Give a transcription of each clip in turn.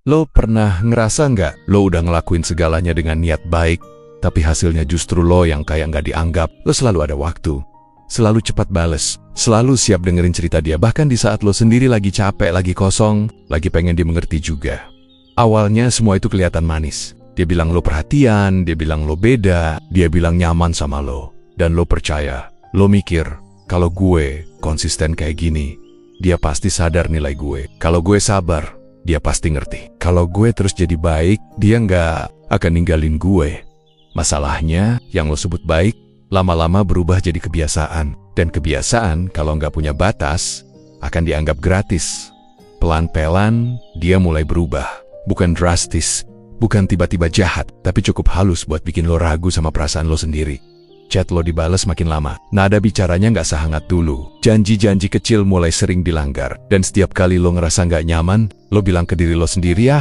Lo pernah ngerasa nggak, lo udah ngelakuin segalanya dengan niat baik, tapi hasilnya justru lo yang kayak nggak dianggap. Lo selalu ada waktu, selalu cepat bales, selalu siap dengerin cerita dia, bahkan di saat lo sendiri lagi capek, lagi kosong, lagi pengen dimengerti juga. Awalnya semua itu kelihatan manis. Dia bilang lo perhatian, dia bilang lo beda, dia bilang nyaman sama lo. Dan lo percaya, lo mikir, kalau gue konsisten kayak gini, dia pasti sadar nilai gue. Kalau gue sabar, dia pasti ngerti. Kalau gue terus jadi baik, dia nggak akan ninggalin gue. Masalahnya, yang lo sebut baik, lama-lama berubah jadi kebiasaan. Dan kebiasaan, kalau nggak punya batas, akan dianggap gratis. Pelan-pelan, dia mulai berubah. Bukan drastis, bukan tiba-tiba jahat, tapi cukup halus buat bikin lo ragu sama perasaan lo sendiri. Chat lo dibales makin lama, nada bicaranya nggak sehangat dulu. Janji-janji kecil mulai sering dilanggar. Dan setiap kali lo ngerasa nggak nyaman, lo bilang ke diri lo sendiri,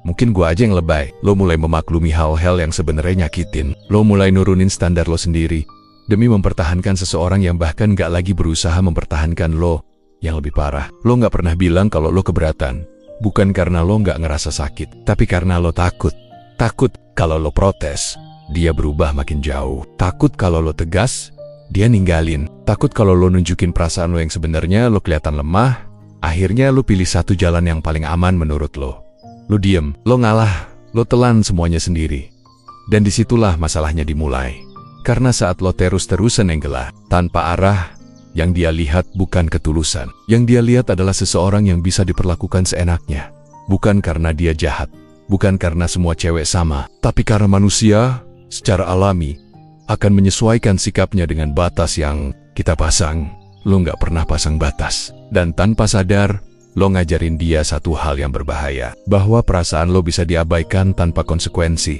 mungkin gua aja yang lebay. Lo mulai memaklumi hal-hal yang sebenarnya nyakitin. Lo mulai nurunin standar lo sendiri, demi mempertahankan seseorang yang bahkan nggak lagi berusaha mempertahankan lo. Yang lebih parah, lo nggak pernah bilang kalau lo keberatan. Bukan karena lo nggak ngerasa sakit, tapi karena lo takut. Takut kalau lo protes, dia berubah makin jauh. Takut kalau lo tegas, dia ninggalin. Takut kalau lo nunjukin perasaan lo yang sebenarnya, lo kelihatan lemah. Akhirnya lo pilih satu jalan yang paling aman menurut lo. Lo diem, lo ngalah, lo telan semuanya sendiri. Dan disitulah masalahnya dimulai. Karena saat lo terus-terusan nenggelah, tanpa arah, yang dia lihat bukan ketulusan. Yang dia lihat adalah seseorang yang bisa diperlakukan seenaknya. Bukan karena dia jahat, bukan karena semua cewek sama, tapi karena manusia secara alami akan menyesuaikan sikapnya dengan batas yang kita pasang. Lo nggak pernah pasang batas. Dan tanpa sadar, lo ngajarin dia satu hal yang berbahaya. Bahwa perasaan lo bisa diabaikan tanpa konsekuensi.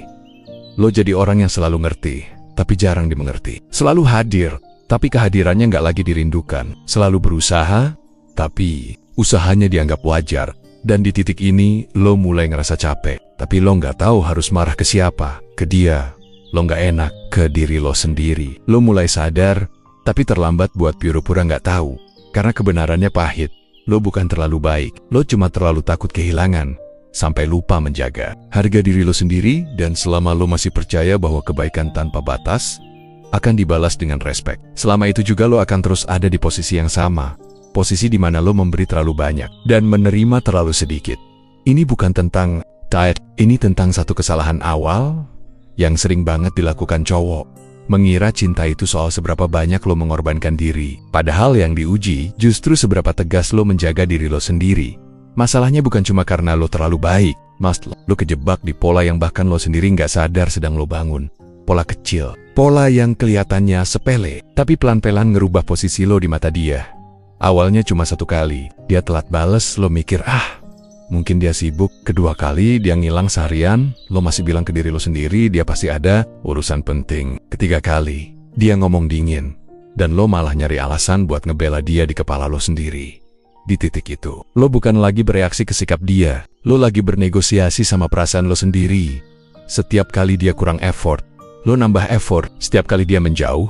Lo jadi orang yang selalu ngerti, tapi jarang dimengerti. Selalu hadir, tapi kehadirannya nggak lagi dirindukan. Selalu berusaha, tapi usahanya dianggap wajar. Dan di titik ini, lo mulai ngerasa capek. Tapi lo nggak tahu harus marah ke siapa. Ke dia. Lo nggak enak ke diri lo sendiri. Lo mulai sadar, tapi terlambat buat pura-pura nggak tahu. Karena kebenarannya pahit. Lo bukan terlalu baik. Lo cuma terlalu takut kehilangan. Sampai lupa menjaga harga diri lo sendiri. Dan selama lo masih percaya bahwa kebaikan tanpa batas akan dibalas dengan respek, selama itu juga lo akan terus ada di posisi yang sama. Posisi di mana lo memberi terlalu banyak dan menerima terlalu sedikit. Ini bukan tentang diet, ini tentang satu kesalahan awal yang sering banget dilakukan cowok. Mengira cinta itu soal seberapa banyak lo mengorbankan diri. Padahal yang diuji justru seberapa tegas lo menjaga diri lo sendiri. Masalahnya bukan cuma karena lo terlalu baik. Lo kejebak di pola yang bahkan lo sendiri nggak sadar sedang lo bangun. Pola kecil. Pola yang kelihatannya sepele, tapi pelan-pelan ngerubah posisi lo di mata dia. Awalnya cuma satu kali, dia telat bales, lo mikir, mungkin dia sibuk. Kedua kali, dia ngilang seharian, lo masih bilang ke diri lo sendiri, dia pasti ada urusan penting. Ketiga kali, dia ngomong dingin, dan lo malah nyari alasan buat ngebela dia di kepala lo sendiri. Di titik itu, lo bukan lagi bereaksi ke sikap dia, lo lagi bernegosiasi sama perasaan lo sendiri. Setiap kali dia kurang effort, lo nambah effort. Setiap kali dia menjauh,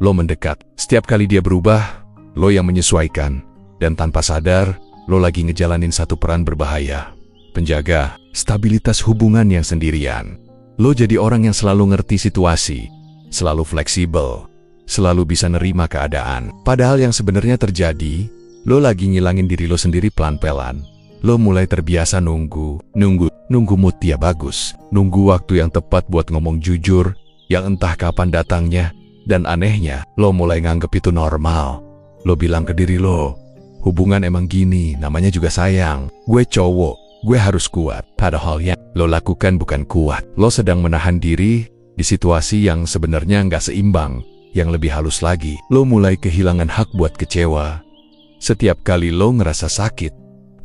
lo mendekat. Setiap kali dia berubah, lo yang menyesuaikan. Dan tanpa sadar, lo lagi ngejalanin satu peran berbahaya. Penjaga stabilitas hubungan yang sendirian. Lo jadi orang yang selalu ngerti situasi, selalu fleksibel, selalu bisa nerima keadaan. Padahal yang sebenarnya terjadi, lo lagi ngilangin diri lo sendiri pelan-pelan. Lo mulai terbiasa nunggu mood dia bagus. Nunggu waktu yang tepat buat ngomong jujur, yang entah kapan datangnya. Dan anehnya, lo mulai nganggep itu normal. Lo bilang ke diri lo, hubungan emang gini, namanya juga sayang. Gue cowok, gue harus kuat. Padahal yang lo lakukan bukan kuat. Lo sedang menahan diri di situasi yang sebenarnya nggak seimbang. Yang lebih halus lagi, lo mulai kehilangan hak buat kecewa. Setiap kali lo ngerasa sakit,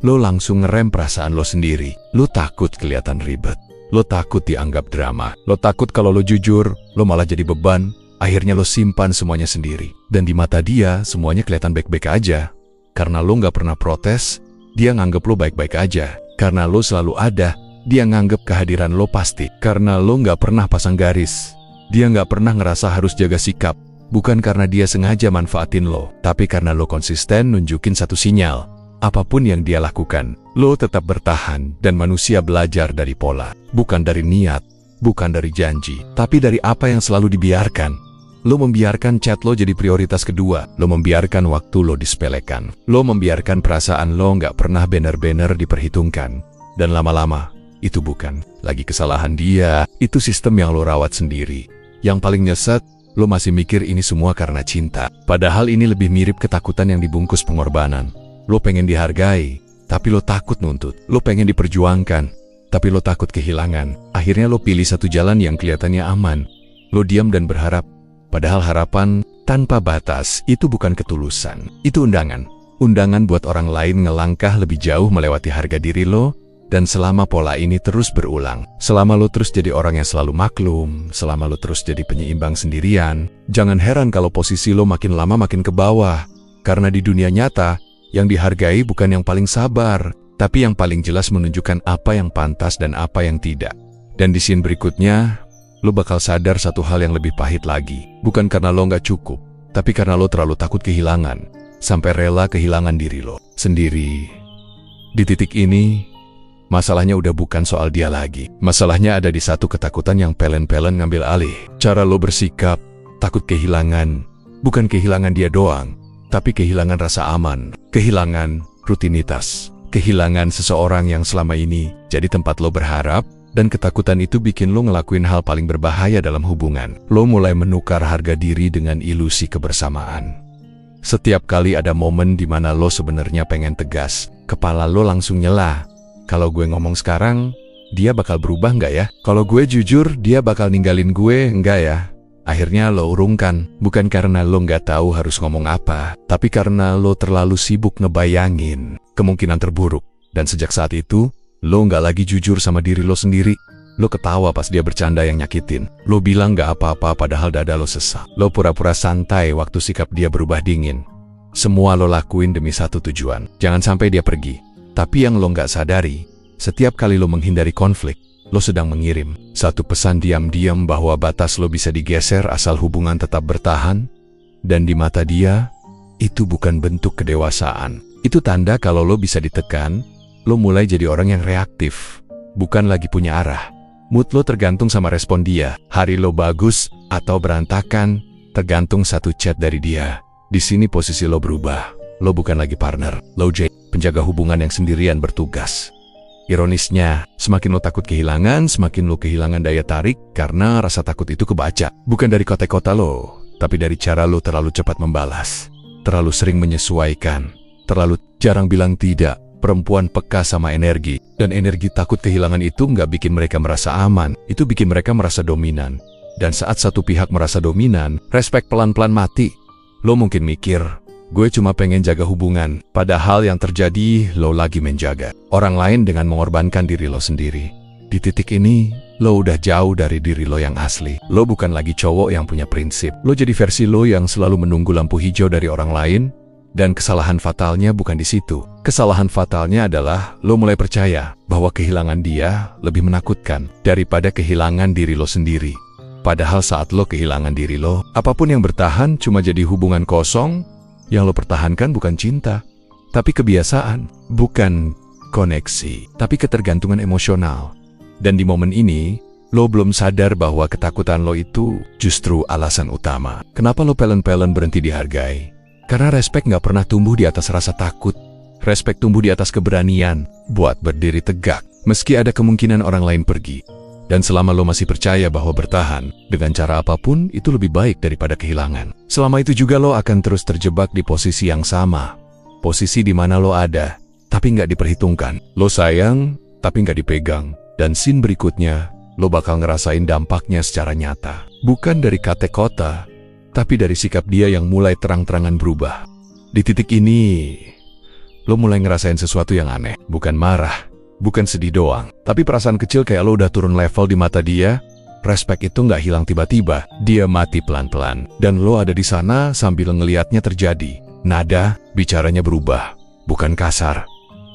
lo langsung ngerem perasaan lo sendiri. Lo takut kelihatan ribet. Lo takut dianggap drama. Lo takut kalau lo jujur, lo malah jadi beban. Akhirnya lo simpan semuanya sendiri. Dan di mata dia, semuanya kelihatan baik-baik aja. Karena lo nggak pernah protes, dia nganggep lo baik-baik aja. Karena lo selalu ada, dia nganggep kehadiran lo pasti. Karena lo nggak pernah pasang garis, dia nggak pernah ngerasa harus jaga sikap. Bukan karena dia sengaja manfaatin lo, tapi karena lo konsisten nunjukin satu sinyal. Apapun yang dia lakukan, lo tetap bertahan dan manusia belajar dari pola. Bukan dari niat, bukan dari janji, tapi dari apa yang selalu dibiarkan. Lo membiarkan chat lo jadi prioritas kedua. Lo membiarkan waktu lo disepelekan. Lo membiarkan perasaan lo nggak pernah bener-bener diperhitungkan. Dan lama-lama, itu bukan lagi kesalahan dia. Itu sistem yang lo rawat sendiri. Yang paling nyesek, lo masih mikir ini semua karena cinta. Padahal ini lebih mirip ketakutan yang dibungkus pengorbanan. Lo pengen dihargai, tapi lo takut nuntut. Lo pengen diperjuangkan, tapi lo takut kehilangan. Akhirnya lo pilih satu jalan yang kelihatannya aman. Lo diam dan berharap. Padahal harapan tanpa batas itu bukan ketulusan. Itu undangan. Undangan buat orang lain ngelangkah lebih jauh melewati harga diri lo. Dan selama pola ini terus berulang, selama lo terus jadi orang yang selalu maklum, selama lo terus jadi penyeimbang sendirian, jangan heran kalau posisi lo makin lama makin ke bawah. Karena di dunia nyata, yang dihargai bukan yang paling sabar, tapi yang paling jelas menunjukkan apa yang pantas dan apa yang tidak. Dan di scene berikutnya, lo bakal sadar satu hal yang lebih pahit lagi. Bukan karena lo nggak cukup, tapi karena lo terlalu takut kehilangan, sampai rela kehilangan diri lo sendiri. Di titik ini, masalahnya udah bukan soal dia lagi. Masalahnya ada di satu ketakutan yang pelen-pelen ngambil alih. Cara lo bersikap, takut kehilangan, bukan kehilangan dia doang, tapi kehilangan rasa aman, kehilangan rutinitas, kehilangan seseorang yang selama ini jadi tempat lo berharap. Dan ketakutan itu bikin lo ngelakuin hal paling berbahaya dalam hubungan. Lo mulai menukar harga diri dengan ilusi kebersamaan. Setiap kali ada momen di mana lo sebenarnya pengen tegas, kepala lo langsung nyela. Kalau gue ngomong sekarang, dia bakal berubah nggak ya? Kalau gue jujur, dia bakal ninggalin gue nggak ya? Akhirnya lo urungkan, bukan karena lo nggak tahu harus ngomong apa, tapi karena lo terlalu sibuk ngebayangin kemungkinan terburuk. Dan sejak saat itu, lo nggak lagi jujur sama diri lo sendiri. Lo ketawa pas dia bercanda yang nyakitin. Lo bilang nggak apa-apa padahal dada lo sesak. Lo pura-pura santai waktu sikap dia berubah dingin. Semua lo lakuin demi satu tujuan. Jangan sampai dia pergi. Tapi yang lo nggak sadari, setiap kali lo menghindari konflik, lo sedang mengirim satu pesan diam-diam bahwa batas lo bisa digeser asal hubungan tetap bertahan. Dan di mata dia, itu bukan bentuk kedewasaan. Itu tanda kalau lo bisa ditekan. Lo mulai jadi orang yang reaktif, bukan lagi punya arah. Mood lo tergantung sama respon dia. Hari lo bagus atau berantakan, tergantung satu chat dari dia. Di sini posisi lo berubah. Lo bukan lagi partner, lo jadi penjaga hubungan yang sendirian bertugas. Ironisnya, semakin lo takut kehilangan, semakin lo kehilangan daya tarik karena rasa takut itu kebaca. Bukan dari kota-kota lo, tapi dari cara lo terlalu cepat membalas. Terlalu sering menyesuaikan, terlalu jarang bilang tidak. Perempuan peka sama energi, dan energi takut kehilangan itu nggak bikin mereka merasa aman, itu bikin mereka merasa dominan. Dan saat satu pihak merasa dominan, respek pelan-pelan mati. Lo mungkin mikir, gue cuma pengen jaga hubungan, padahal yang terjadi lo lagi menjaga orang lain dengan mengorbankan diri lo sendiri. Di titik ini, lo udah jauh dari diri lo yang asli. Lo bukan lagi cowok yang punya prinsip. Lo jadi versi lo yang selalu menunggu lampu hijau dari orang lain. Dan kesalahan fatalnya bukan di situ. Kesalahan fatalnya adalah lo mulai percaya bahwa kehilangan dia lebih menakutkan daripada kehilangan diri lo sendiri. Padahal saat lo kehilangan diri lo, apapun yang bertahan cuma jadi hubungan kosong. Yang lo pertahankan bukan cinta, tapi kebiasaan. Bukan koneksi, tapi ketergantungan emosional. Dan di momen ini, lo belum sadar bahwa ketakutan lo itu justru alasan utama. Kenapa lo pelen-pelen berhenti dihargai? Karena respek nggak pernah tumbuh di atas rasa takut. Respek tumbuh di atas keberanian buat berdiri tegak, meski ada kemungkinan orang lain pergi. Dan selama lo masih percaya bahwa bertahan dengan cara apapun itu lebih baik daripada kehilangan, selama itu juga lo akan terus terjebak di posisi yang sama. Posisi di mana lo ada, tapi nggak diperhitungkan. Lo sayang, tapi nggak dipegang. Dan scene berikutnya, lo bakal ngerasain dampaknya secara nyata. Bukan dari kata-kata, tapi dari sikap dia yang mulai terang-terangan berubah. Di titik ini, lo mulai ngerasain sesuatu yang aneh. Bukan marah, bukan sedih doang, tapi perasaan kecil kayak lo udah turun level di mata dia. Respek itu nggak hilang tiba-tiba, dia mati pelan-pelan. Dan lo ada di sana sambil ngeliatnya terjadi. Nada bicaranya berubah, bukan kasar,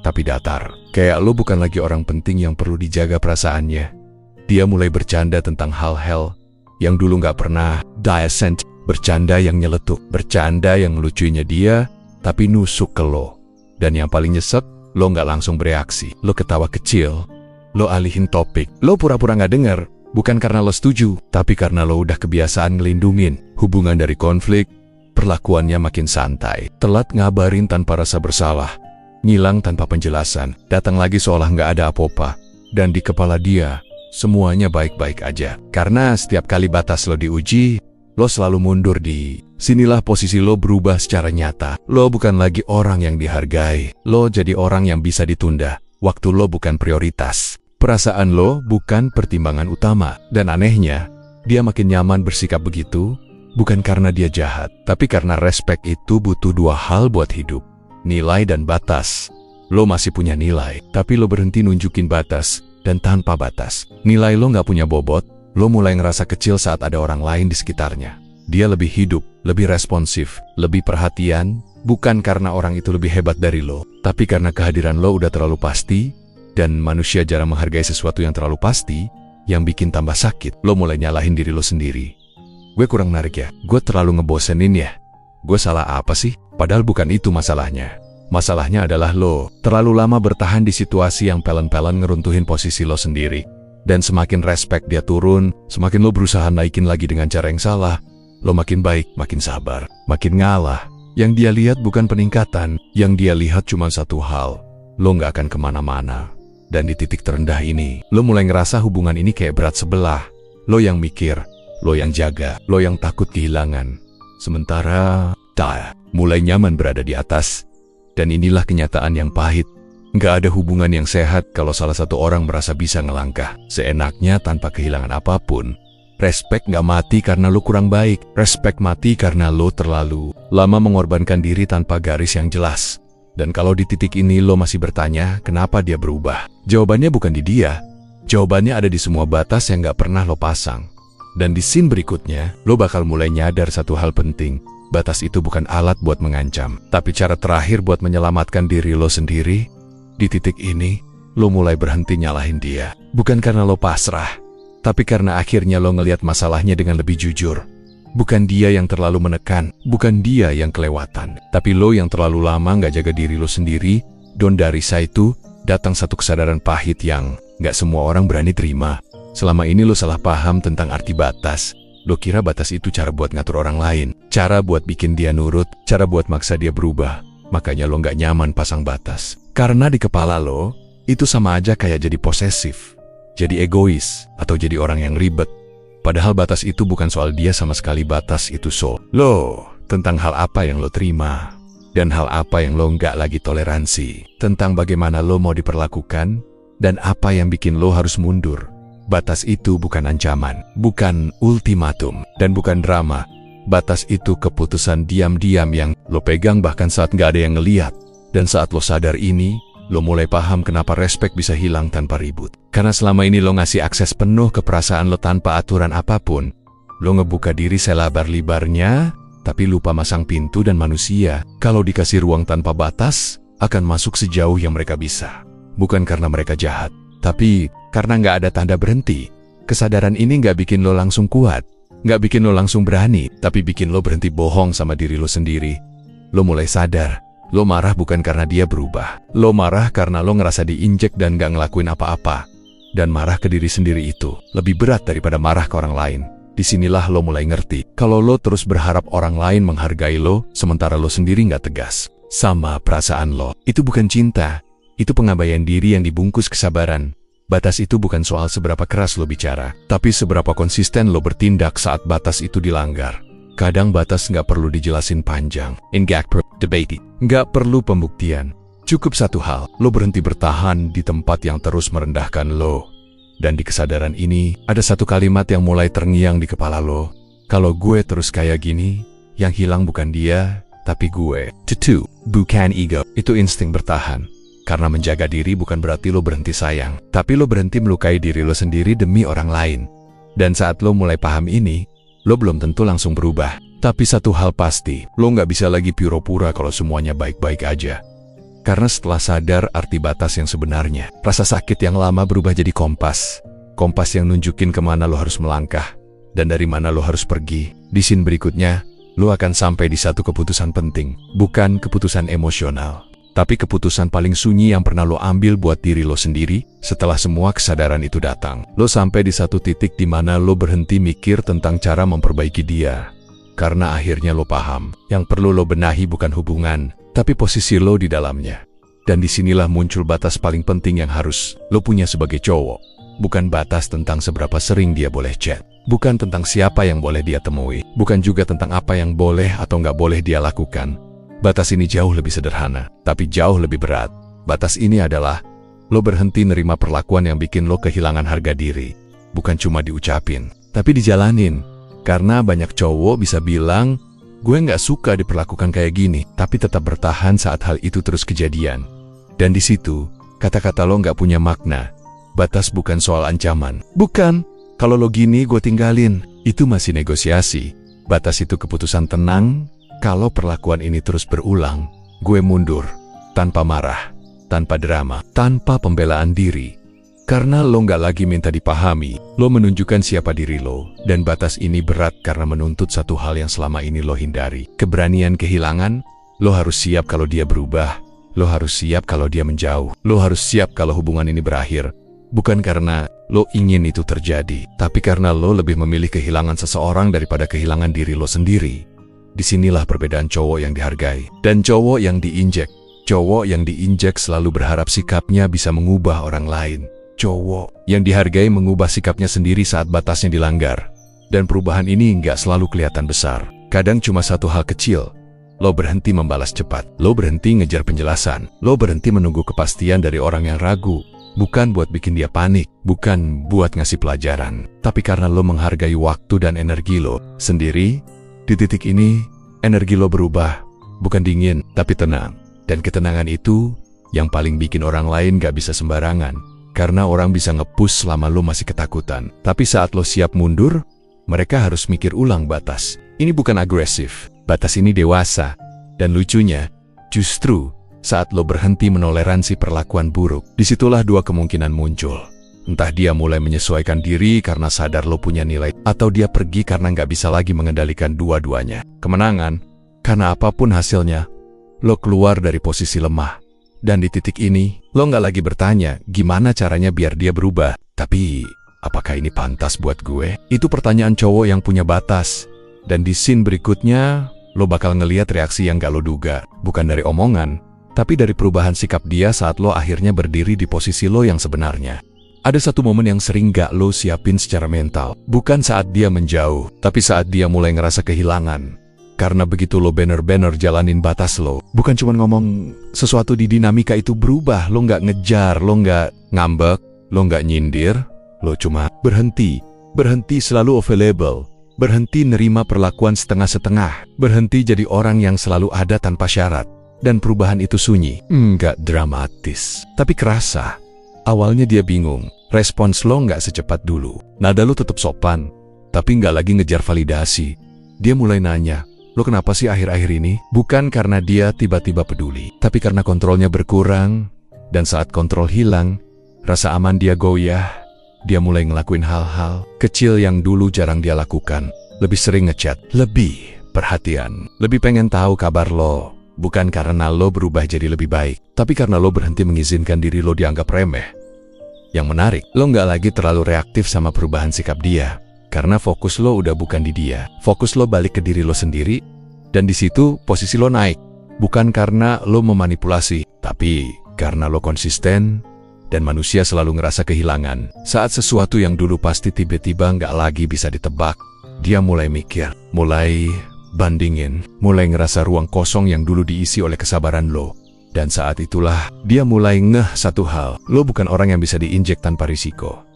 tapi datar. Kayak lo bukan lagi orang penting yang perlu dijaga perasaannya. Dia mulai bercanda tentang hal-hal yang dulu nggak pernah dia sense. Bercanda yang nyeletuk, bercanda yang lucunya dia, tapi nusuk ke lo. Dan yang paling nyesek, lo nggak langsung bereaksi. Lo ketawa kecil, lo alihin topik, lo pura-pura nggak denger. Bukan karena lo setuju, tapi karena lo udah kebiasaan ngelindungin. Hubungan dari konflik, perlakuannya makin santai. Telat ngabarin tanpa rasa bersalah, ngilang tanpa penjelasan, datang lagi seolah nggak ada apa-apa. Dan di kepala dia, semuanya baik-baik aja. Karena setiap kali batas lo diuji, lo selalu mundur di sinilah posisi lo berubah secara nyata. Lo bukan lagi orang yang dihargai, lo jadi orang yang bisa ditunda. Waktu lo bukan prioritas. Perasaan lo bukan pertimbangan utama. Dan anehnya, dia makin nyaman bersikap begitu, bukan karena dia jahat, tapi karena respek itu butuh dua hal buat hidup. Nilai dan batas. Lo masih punya nilai, tapi lo berhenti nunjukin batas, dan tanpa batas. Nilai lo nggak punya bobot, lo mulai ngerasa kecil saat ada orang lain di sekitarnya. Dia lebih hidup, lebih responsif, lebih perhatian, bukan karena orang itu lebih hebat dari lo, tapi karena kehadiran lo udah terlalu pasti. Dan manusia jarang menghargai sesuatu yang terlalu pasti, yang bikin tambah sakit. Lo mulai nyalahin diri lo sendiri. Gue kurang menarik ya? Gue terlalu ngebosenin ya? Gue salah apa sih? Padahal bukan itu masalahnya. Masalahnya adalah lo terlalu lama bertahan di situasi yang pelan-pelan ngeruntuhin posisi lo sendiri. Dan semakin respek dia turun, semakin lo berusaha naikin lagi dengan cara yang salah. Lo makin baik, makin sabar, makin ngalah. Yang dia lihat bukan peningkatan, yang dia lihat cuma satu hal. Lo nggak akan kemana-mana. Dan di titik terendah ini, lo mulai ngerasa hubungan ini kayak berat sebelah. Lo yang mikir, lo yang jaga, lo yang takut kehilangan. Sementara, mulai nyaman berada di atas. Dan inilah kenyataan yang pahit. Nggak ada hubungan yang sehat kalau salah satu orang merasa bisa ngelangkah seenaknya tanpa kehilangan apapun. Respek nggak mati karena lo kurang baik. Respek mati karena lo terlalu lama mengorbankan diri tanpa garis yang jelas. Dan kalau di titik ini lo masih bertanya kenapa dia berubah, jawabannya bukan di dia. Jawabannya ada di semua batas yang gak pernah lo pasang. Dan di scene berikutnya, lo bakal mulai nyadar satu hal penting. Batas itu bukan alat buat mengancam, tapi cara terakhir buat menyelamatkan diri lo sendiri. Di titik ini, lo mulai berhenti nyalahin dia. Bukan karena lo pasrah, tapi karena akhirnya lo ngelihat masalahnya dengan lebih jujur. Bukan dia yang terlalu menekan, bukan dia yang kelewatan, tapi lo yang terlalu lama nggak jaga diri lo sendiri. Dan dari itu, datang satu kesadaran pahit yang nggak semua orang berani terima. Selama ini lo salah paham tentang arti batas. Lo kira batas itu cara buat ngatur orang lain, cara buat bikin dia nurut, cara buat maksa dia berubah. Makanya lo nggak nyaman pasang batas. Karena di kepala lo, itu sama aja kayak jadi posesif, jadi egois, atau jadi orang yang ribet. Padahal batas itu bukan soal dia sama sekali, batas itu soal lo, tentang hal apa yang lo terima, dan hal apa yang lo nggak lagi toleransi, tentang bagaimana lo mau diperlakukan, dan apa yang bikin lo harus mundur. Batas itu bukan ancaman, bukan ultimatum, dan bukan drama. Batas itu keputusan diam-diam yang lo pegang bahkan saat nggak ada yang ngeliat. Dan saat lo sadar ini, lo mulai paham kenapa respek bisa hilang tanpa ribut. Karena selama ini lo ngasih akses penuh ke perasaan lo tanpa aturan apapun. Lo ngebuka diri selebar-lebarnya, tapi lupa masang pintu, dan manusia, kalau dikasih ruang tanpa batas, akan masuk sejauh yang mereka bisa. Bukan karena mereka jahat, tapi karena nggak ada tanda berhenti. Kesadaran ini nggak bikin lo langsung kuat, nggak bikin lo langsung berani, tapi bikin lo berhenti bohong sama diri lo sendiri. Lo mulai sadar. Lo marah bukan karena dia berubah. Lo marah karena lo ngerasa diinjek dan gak ngelakuin apa-apa. Dan marah ke diri sendiri itu lebih berat daripada marah ke orang lain. Disinilah lo mulai ngerti kalau lo terus berharap orang lain menghargai lo, sementara lo sendiri gak tegas sama perasaan lo. Itu bukan cinta, itu pengabaian diri yang dibungkus kesabaran. Batas itu bukan soal seberapa keras lo bicara, tapi seberapa konsisten lo bertindak saat batas itu dilanggar. Kadang batas nggak perlu dijelasin panjang, nggak perlu debate, nggak perlu pembuktian. Cukup satu hal, lo berhenti bertahan di tempat yang terus merendahkan lo. Dan di kesadaran ini, ada satu kalimat yang mulai terngiang di kepala lo. Kalau gue terus kayak gini, yang hilang bukan dia, tapi gue. Itu bukan ego, itu insting bertahan. Karena menjaga diri bukan berarti lo berhenti sayang, tapi lo berhenti melukai diri lo sendiri demi orang lain. Dan saat lo mulai paham ini, lo belum tentu langsung berubah. Tapi satu hal pasti, lo nggak bisa lagi pura-pura kalau semuanya baik-baik aja. Karena setelah sadar arti batas yang sebenarnya, rasa sakit yang lama berubah jadi kompas. Kompas yang nunjukin kemana lo harus melangkah, dan dari mana lo harus pergi. Di scene berikutnya, lo akan sampai di satu keputusan penting, bukan keputusan emosional, Tapi keputusan paling sunyi yang pernah lo ambil buat diri lo sendiri, setelah semua kesadaran itu datang. Lo sampai di satu titik di mana lo berhenti mikir tentang cara memperbaiki dia. Karena akhirnya lo paham, yang perlu lo benahi bukan hubungan, tapi posisi lo di dalamnya. Dan disinilah muncul batas paling penting yang harus lo punya sebagai cowok. Bukan batas tentang seberapa sering dia boleh chat. Bukan tentang siapa yang boleh dia temui. Bukan juga tentang apa yang boleh atau nggak boleh dia lakukan. Batas ini jauh lebih sederhana, tapi jauh lebih berat. Batas ini adalah, lo berhenti nerima perlakuan yang bikin lo kehilangan harga diri. Bukan cuma diucapin, tapi dijalanin. Karena banyak cowok bisa bilang, gue nggak suka diperlakukan kayak gini, tapi tetap bertahan saat hal itu terus kejadian. Dan di situ, kata-kata lo nggak punya makna. Batas bukan soal ancaman. Bukan, kalau lo gini gue tinggalin. Itu masih negosiasi. Batas itu keputusan tenang. Kalau perlakuan ini terus berulang, gue mundur, tanpa marah, tanpa drama, tanpa pembelaan diri. Karena lo nggak lagi minta dipahami, lo menunjukkan siapa diri lo, dan batas ini berat karena menuntut satu hal yang selama ini lo hindari. Keberanian kehilangan, lo harus siap kalau dia berubah, lo harus siap kalau dia menjauh, lo harus siap kalau hubungan ini berakhir. Bukan karena lo ingin itu terjadi, tapi karena lo lebih memilih kehilangan seseorang daripada kehilangan diri lo sendiri. Disinilah perbedaan cowok yang dihargai dan cowok yang diinjek. Cowok yang diinjek selalu berharap sikapnya bisa mengubah orang lain. Cowok yang dihargai mengubah sikapnya sendiri saat batasnya dilanggar. Dan perubahan ini nggak selalu kelihatan besar. Kadang cuma satu hal kecil. Lo berhenti membalas cepat. Lo berhenti ngejar penjelasan. Lo berhenti menunggu kepastian dari orang yang ragu. Bukan buat bikin dia panik. Bukan buat ngasih pelajaran. Tapi karena lo menghargai waktu dan energi lo sendiri. Di titik ini, energi lo berubah, bukan dingin, tapi tenang. Dan ketenangan itu, yang paling bikin orang lain gak bisa sembarangan. Karena orang bisa nge-push selama lo masih ketakutan. Tapi saat lo siap mundur, mereka harus mikir ulang batas. Ini bukan agresif, batas ini dewasa. Dan lucunya, justru saat lo berhenti menoleransi perlakuan buruk, disitulah dua kemungkinan muncul. Entah dia mulai menyesuaikan diri karena sadar lo punya nilai, atau dia pergi karena nggak bisa lagi mengendalikan dua-duanya. Kemenangan, karena apapun hasilnya, lo keluar dari posisi lemah. Dan di titik ini, lo nggak lagi bertanya gimana caranya biar dia berubah. Tapi, apakah ini pantas buat gue? Itu pertanyaan cowok yang punya batas. Dan di scene berikutnya, lo bakal ngeliat reaksi yang gak lo duga. Bukan dari omongan, tapi dari perubahan sikap dia saat lo akhirnya berdiri di posisi lo yang sebenarnya. Ada satu momen yang sering gak lo siapin secara mental. Bukan saat dia menjauh, tapi saat dia mulai ngerasa kehilangan. Karena begitu lo bener-bener jalanin batas lo, bukan cuma ngomong sesuatu di dinamika itu berubah. Lo gak ngejar, lo gak ngambek, lo gak nyindir. Lo cuma berhenti. Berhenti selalu available. Berhenti nerima perlakuan setengah-setengah. Berhenti jadi orang yang selalu ada tanpa syarat. Dan perubahan itu sunyi. Nggak dramatis, tapi kerasa. Awalnya dia bingung, respons lo nggak secepat dulu. Nada lo tetap sopan, tapi nggak lagi ngejar validasi. Dia mulai nanya, lo kenapa sih akhir-akhir ini? Bukan karena dia tiba-tiba peduli, tapi karena kontrolnya berkurang. Dan saat kontrol hilang, rasa aman dia goyah. Dia mulai ngelakuin hal-hal kecil yang dulu jarang dia lakukan. Lebih sering ngechat, lebih perhatian, lebih pengen tahu kabar lo. Bukan karena lo berubah jadi lebih baik, tapi karena lo berhenti mengizinkan diri lo dianggap remeh. Yang menarik, lo nggak lagi terlalu reaktif sama perubahan sikap dia. Karena fokus lo udah bukan di dia. Fokus lo balik ke diri lo sendiri, dan di situ posisi lo naik. Bukan karena lo memanipulasi, tapi karena lo konsisten, dan manusia selalu ngerasa kehilangan. Saat sesuatu yang dulu pasti tiba-tiba nggak lagi bisa ditebak, dia mulai mikir, mulai bandingin, mulai ngerasa ruang kosong yang dulu diisi oleh kesabaran lo. Dan saat itulah, dia mulai ngeh satu hal, lo bukan orang yang bisa diinjek tanpa risiko.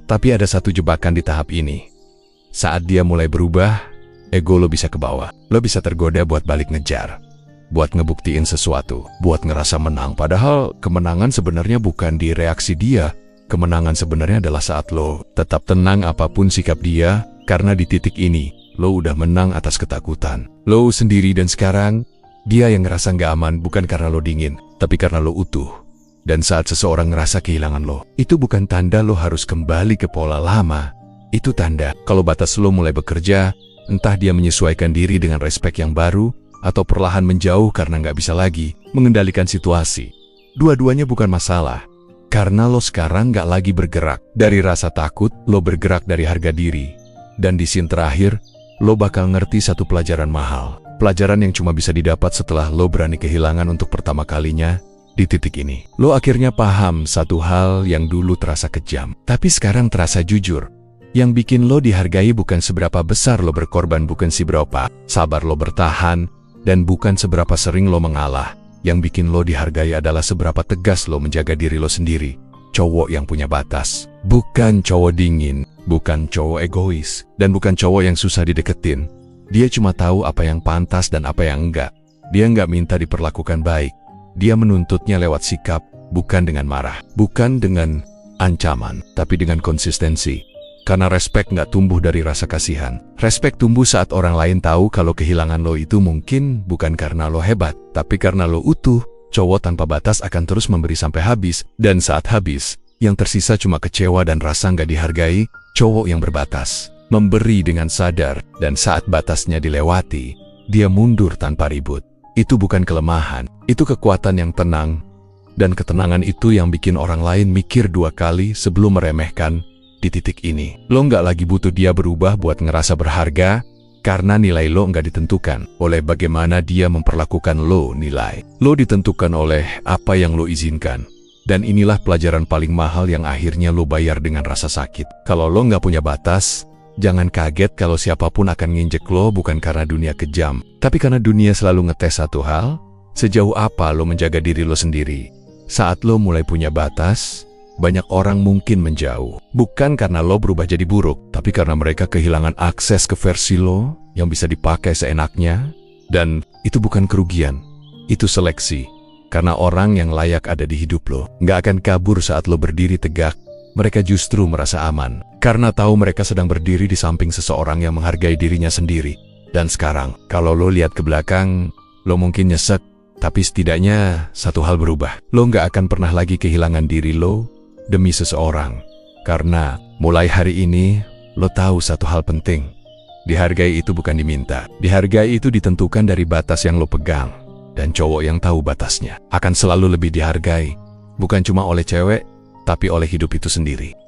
Tapi ada satu jebakan di tahap ini. Saat dia mulai berubah, ego lo bisa ke bawah. Lo bisa tergoda buat balik ngejar, buat ngebuktiin sesuatu, buat ngerasa menang. Padahal kemenangan sebenarnya bukan di reaksi dia. Kemenangan sebenarnya adalah saat lo tetap tenang apapun sikap dia, karena di titik ini, lo udah menang atas ketakutan lo sendiri. Dan sekarang, dia yang ngerasa nggak aman bukan karena lo dingin, tapi karena lo utuh. Dan saat seseorang ngerasa kehilangan lo, itu bukan tanda lo harus kembali ke pola lama. Itu tanda kalau batas lo mulai bekerja, entah dia menyesuaikan diri dengan respek yang baru, atau perlahan menjauh karena nggak bisa lagi mengendalikan situasi. Dua-duanya bukan masalah, karena lo sekarang nggak lagi bergerak dari rasa takut, lo bergerak dari harga diri. Dan di scene terakhir, lo bakal ngerti satu pelajaran mahal. Pelajaran yang cuma bisa didapat setelah lo berani kehilangan untuk pertama kalinya. Di titik ini, lo akhirnya paham satu hal yang dulu terasa kejam, tapi sekarang terasa jujur. Yang bikin lo dihargai bukan seberapa besar lo berkorban, bukan seberapa sabar lo bertahan, dan bukan seberapa sering lo mengalah. Yang bikin lo dihargai adalah seberapa tegas lo menjaga diri lo sendiri. Cowok yang punya batas, bukan cowok dingin, bukan cowok egois, dan bukan cowok yang susah dideketin. Dia cuma tahu apa yang pantas dan apa yang enggak. Dia nggak minta diperlakukan baik. Dia menuntutnya lewat sikap, bukan dengan marah, bukan dengan ancaman, tapi dengan konsistensi. Karena respek nggak tumbuh dari rasa kasihan. Respek tumbuh saat orang lain tahu kalau kehilangan lo itu mungkin bukan karena lo hebat, tapi karena lo utuh. Cowok tanpa batas akan terus memberi sampai habis, dan saat habis, yang tersisa cuma kecewa dan rasa nggak dihargai. Cowok yang berbatas memberi dengan sadar, dan saat batasnya dilewati, dia mundur tanpa ribut. Itu bukan kelemahan, itu kekuatan yang tenang. Dan ketenangan itu yang bikin orang lain mikir dua kali sebelum meremehkan. Di titik ini, lo nggak lagi butuh dia berubah buat ngerasa berharga, karena nilai lo nggak ditentukan oleh bagaimana dia memperlakukan lo. Nilai lo ditentukan oleh apa yang lo izinkan. Dan inilah pelajaran paling mahal yang akhirnya lo bayar dengan rasa sakit. Kalau lo nggak punya batas, jangan kaget kalau siapapun akan nginjek lo, bukan karena dunia kejam, tapi karena dunia selalu ngetes satu hal, sejauh apa lo menjaga diri lo sendiri. Saat lo mulai punya batas, banyak orang mungkin menjauh. Bukan karena lo berubah jadi buruk, tapi karena mereka kehilangan akses ke versi lo yang bisa dipakai seenaknya. Dan itu bukan kerugian, itu seleksi. Karena orang yang layak ada di hidup lo nggak akan kabur saat lo berdiri tegak. Mereka justru merasa aman, karena tahu mereka sedang berdiri di samping seseorang yang menghargai dirinya sendiri. Dan sekarang, kalau lo lihat ke belakang, lo mungkin nyesek, tapi setidaknya satu hal berubah. Lo nggak akan pernah lagi kehilangan diri lo demi seseorang. Karena mulai hari ini, lo tahu satu hal penting. Dihargai itu bukan diminta. Dihargai itu ditentukan dari batas yang lo pegang. Dan cowok yang tahu batasnya akan selalu lebih dihargai. Bukan cuma oleh cewek, tapi oleh hidup itu sendiri.